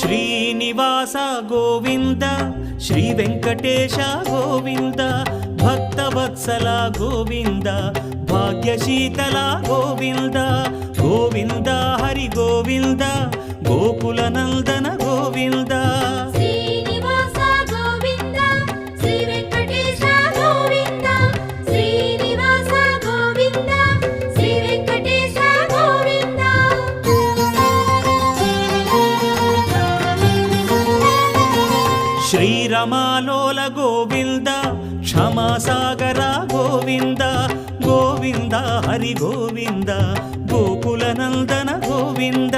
Srinivasa Govinda Shri Venkatesha Govinda Bhaktavatsala Govinda భాగ్యశీతల Govinda Govinda Hari Govinda Gokula Nandana Govinda Srinivasa Govinda Shri Venkatesha Govinda Srinivasa Govinda Shri Venkatesha Govinda శ్రీరమాలోల Govinda క్షమాసాగర Govinda Govinda Hari Govinda Gokula Nandana Govinda